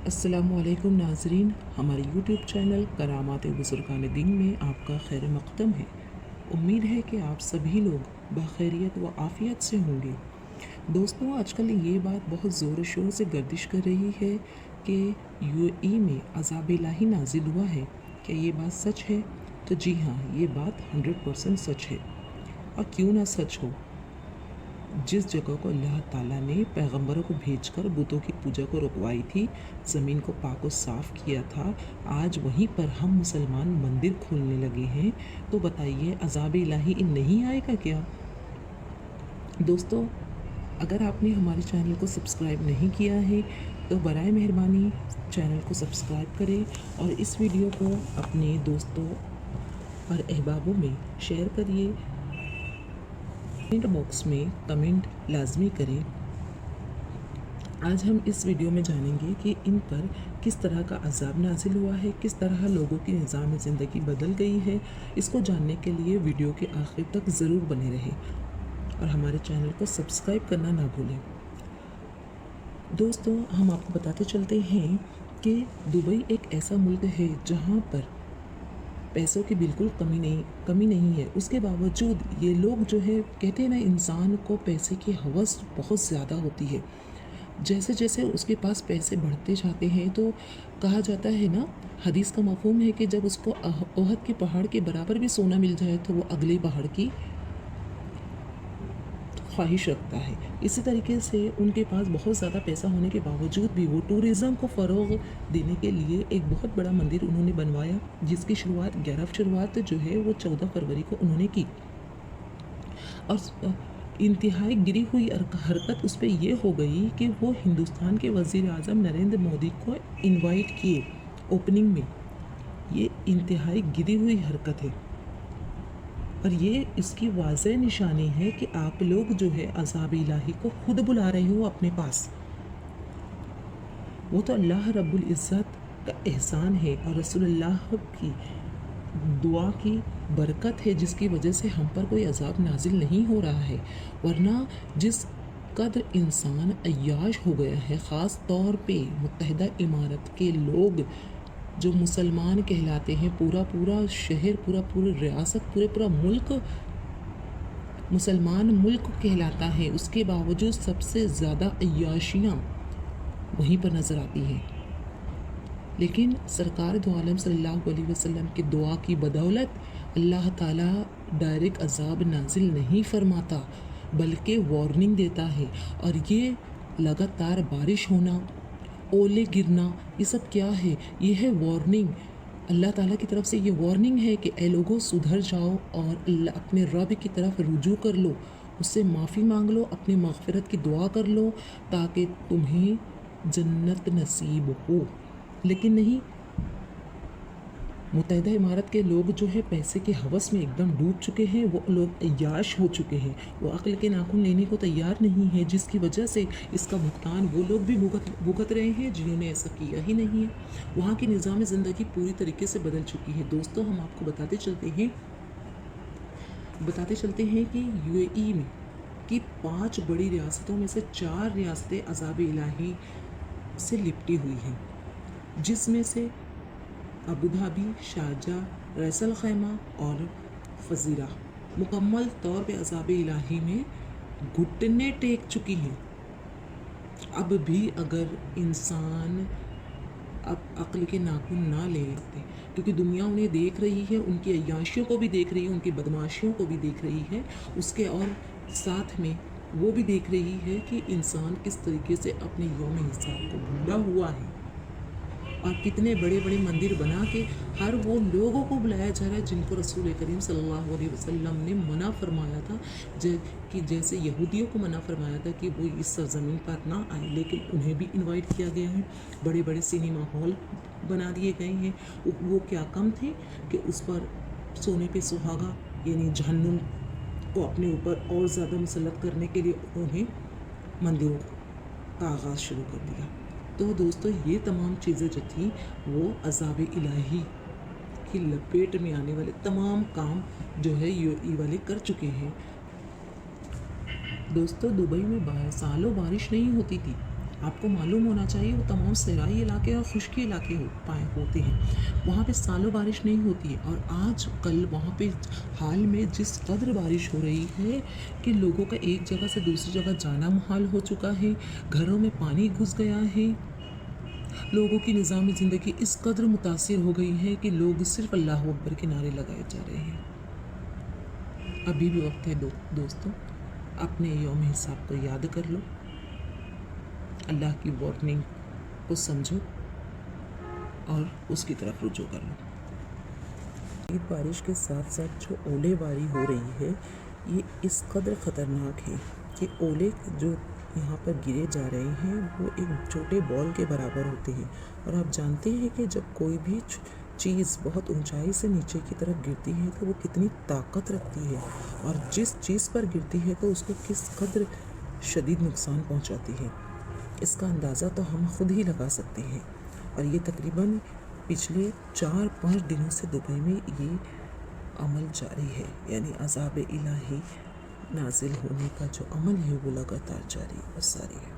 अस्सलामुअलैकुम नाज़रीन, हमारे यूट्यूब चैनल करामात बुज़ुर्गान दीन में आपका खैर मक़दम है। उम्मीद है कि आप सभी लोग बखैरियत व आफ़ियत से होंगे। दोस्तों, आजकल ये बात बहुत ज़ोर शोर से गर्दिश कर रही है कि यूएई में अज़ाब इलाही नाजिल हुआ है। क्या ये बात सच है? तो जी हाँ, ये बात 100% सच है। और क्यों ना सच हो, जिस जगह को अल्लाह ताला ने पैगंबरों को भेजकर बुतों की पूजा को रुकवाई थी, ज़मीन को पाक व साफ़ किया था, आज वहीं पर हम मुसलमान मंदिर खोलने लगे हैं। तो बताइए, अज़ाब इलाही नहीं आएगा क्या? दोस्तों, अगर आपने हमारे चैनल को सब्सक्राइब नहीं किया है तो बराए मेहरबानी चैनल को सब्सक्राइब करें और इस वीडियो को अपने दोस्तों और अहबाबों में शेयर करिए। कमेंट बॉक्स में कमेंट लाजमी करें। आज हम इस वीडियो में जानेंगे कि इन पर किस तरह का अज़ाब नाजिल हुआ है, किस तरह लोगों की निज़ाम ज़िंदगी बदल गई है। इसको जानने के लिए वीडियो के आखिर तक ज़रूर बने रहें और हमारे चैनल को सब्सक्राइब करना ना भूलें। दोस्तों, हम आपको बताते चलते हैं कि दुबई एक ऐसा मुल्क है जहाँ पर पैसों की बिल्कुल कमी नहीं है। उसके बावजूद ये लोग जो है, कहते हैं ना, इंसान को पैसे की हवस बहुत ज़्यादा होती है। जैसे जैसे उसके पास पैसे बढ़ते जाते हैं तो कहा जाता है ना, हदीस का मफ़हूम है कि जब उसको ओहद के पहाड़ के बराबर भी सोना मिल जाए तो वो अगले पहाड़ की ख्वाहिश रखता है। इसी तरीके से उनके पास बहुत ज़्यादा पैसा होने के बावजूद भी वो टूरिज़म को फ़रोग़ देने के लिए एक बहुत बड़ा मंदिर उन्होंने बनवाया, जिसकी शुरुआत जो है वो 14 फरवरी को उन्होंने की। और इंतहाई गिरी हुई हरकत उस पर यह हो गई कि वो हिंदुस्तान के वज़ीर आज़म नरेंद्र मोदी को इनवाइट किए ओपनिंग में। ये इंतहाई गिरी हुई हरकत है और ये इसकी वाज़ेह निशानी है कि आप लोग जो है अज़ाब इलाही को खुद बुला रहे हो अपने पास। वो तो अल्लाह रब्बुल इज़्ज़त का एहसान है और रसूलुल्लाह की दुआ की बरकत है, जिसकी वजह से हम पर कोई अज़ाब नाजिल नहीं हो रहा है। वरना जिस कदर इंसान अय्याश हो गया है, ख़ास तौर पे मुत्तहिदा इमारत के लोग जो मुसलमान कहलाते हैं, पूरा शहर, पूरा रियासत, पूरा मुल्क मुसलमान मुल्क कहलाता है, उसके बावजूद सबसे ज़्यादा अय्याशियाँ वहीं पर नज़र आती हैं। लेकिन सरकार दो आलम सल्लल्लाहु अलैहि वसल्लम की दुआ की बदौलत अल्लाह ताला डायरेक्ट अज़ाब नाजिल नहीं फरमाता, बल्कि वार्निंग देता है। और ये लगातार बारिश होना, ओले गिरना, ये सब क्या है? ये है वार्निंग। अल्लाह ताला की तरफ से ये वार्निंग है कि ए लोगों, सुधर जाओ और अपने रब की तरफ रुजू कर लो, उससे माफ़ी मांग लो, अपनी मग़फ़िरत की दुआ कर लो ताकि तुम्हें जन्नत नसीब हो। लेकिन नहीं, मुत्तहिदा इमारत के लोग जो है पैसे के हवस में एकदम डूब चुके हैं। वो लोग अय्याश हो चुके हैं, वो अक्ल के नाखून लेने को तैयार नहीं है, जिसकी वजह से इसका भुगतान वो लोग भी भुगत रहे हैं जिन्होंने ऐसा किया ही नहीं है। वहाँ की निज़ाम ज़िंदगी पूरी तरीके से बदल चुकी है। दोस्तों, हम आपको बताते चलते हैं कि यूएई में की 5 बड़ी रियासतों में से 4 रियासतें अज़ाब इलाही से लिपटी हुई हैं, जिसमें से अबू धाबी, शारजाह, रैस अल खैमा और फजीरा मुकम्मल तौर पे अज़ाब इलाही में घुटने टेक चुकी हैं। अब भी अगर इंसान अब अक्ल के नाखून ना लेते, क्योंकि दुनिया उन्हें देख रही है, उनकी अय्याशियों को भी देख रही है, उनकी बदमाशियों को भी देख रही है, उसके और साथ में वो भी देख रही है कि इंसान किस तरीके से अपने यौम हिसाब को भूला हुआ है और कितने बड़े बड़े मंदिर बना के हर वो लोगों को बुलाया जा रहा है जिनको रसूल करीम सल्लल्लाहु अलैहि वसल्लम ने मना फरमाया था, कि जैसे यहूदियों को मना फरमाया था कि वो इस सरजमीन पर ना आए, लेकिन उन्हें भी इनवाइट किया गया है। बड़े बड़े सिनेमा हॉल बना दिए गए हैं। वो क्या कम थे कि उस पर सोने पे सुहागा यानी जहन्नुम को अपने ऊपर और ज़्यादा मुसल्लत करने के लिए उन्होंने मंदिरों का आगाज़ शुरू कर दिया। तो दोस्तों, ये तमाम चीज़ें जो थी वो अज़ाब इलाही की लपेट में आने वाले तमाम काम जो है यूएई वाले कर चुके हैं। दोस्तों, दुबई में सालों बारिश नहीं होती थी, آپ کو معلوم ہونا چاہیے وہ تمام صحرائی علاقے اور خشکی علاقے ہوتے ہیں، وہاں پہ سالوں بارش نہیں ہوتی ہے، اور آج کل وہاں پہ حال میں جس قدر بارش ہو رہی ہے کہ لوگوں کا ایک جگہ سے دوسری جگہ جانا محال ہو چکا ہے، گھروں میں پانی گھس گیا ہے، لوگوں کی نظام زندگی اس قدر متاثر ہو گئی ہے کہ لوگ صرف اللہ اکبر کے نعرے لگائے جا رہے ہیں۔ ابھی بھی وقت ہے دوستوں، اپنے یوم حساب کو یاد کر لو، اللہ کی وارننگ کو سمجھو اور اس کی طرف رجوع کر لو۔ شدید بارش کے ساتھ ساتھ جو اولے باری ہو رہی ہے یہ اس قدر خطرناک ہے کہ اولے جو یہاں پر گرے جا رہے ہیں وہ ایک چھوٹے بال کے برابر ہوتے ہیں، اور آپ جانتے ہیں کہ جب کوئی بھی چیز بہت اونچائی سے نیچے کی طرف گرتی ہے تو وہ کتنی طاقت رکھتی ہے، اور جس چیز پر گرتی ہے تو اس کو کس قدر شدید نقصان پہنچاتی ہے، اس کا اندازہ تو ہم خود ہی لگا سکتے ہیں۔ اور یہ تقریباً پچھلے 4-5 دنوں سے دبئی میں یہ عمل جاری ہے، یعنی عذاب الہی نازل ہونے کا جو عمل ہے وہ لگاتار جاری ہے۔